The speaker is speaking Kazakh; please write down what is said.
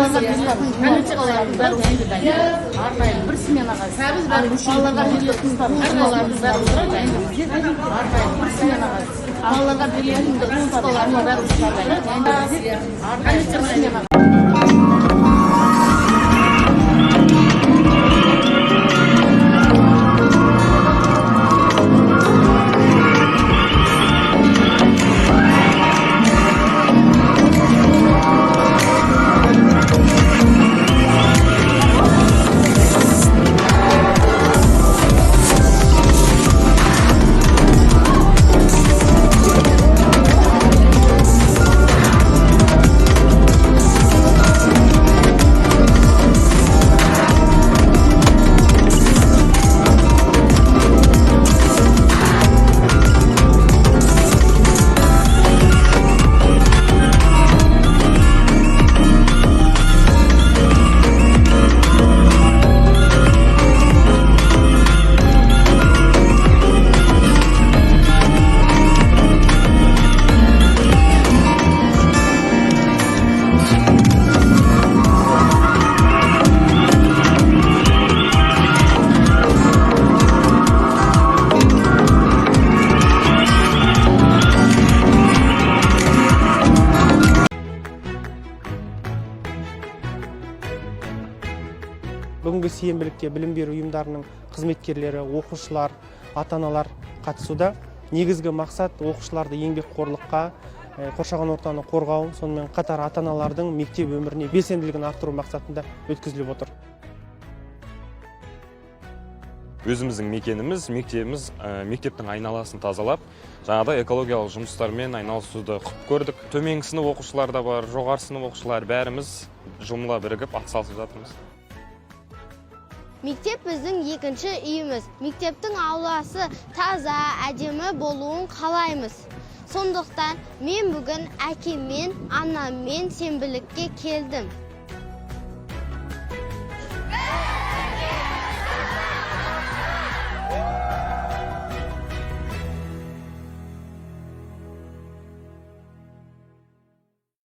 балаларға арнайы бір сменаға балаларға беретін балалардың бәрі Бүгінгі сенбілікке білім беру ұйымдарының қызметкерлері, оқушылар, ата-аналар қатысуда. Негізгі мақсат оқушыларды еңбекқорлыққа, қоршаған ортаны қорғау, сонымен қатар ата-аналардың мектеп өміріне белсенділігін арттыру мақсатында өткізіліп отыр. Өзіміздің мекеніміз, мектептің айналасын тазалап, жаңағыдай экологиялық жұмыстармен айналысуды құп көрдік. Төменгі сынып оқушылар да бар, жоғары сынып оқушылар бәріміз жұмыла бірігіп атсалысып жатырмыз. Мектеп біздің екінші үйіміз. Мектептің ауласы таза, әдемі болуын қалаймыз. Сондықтан мен бүгін әкеммен, анаммен сенбілікке келдім.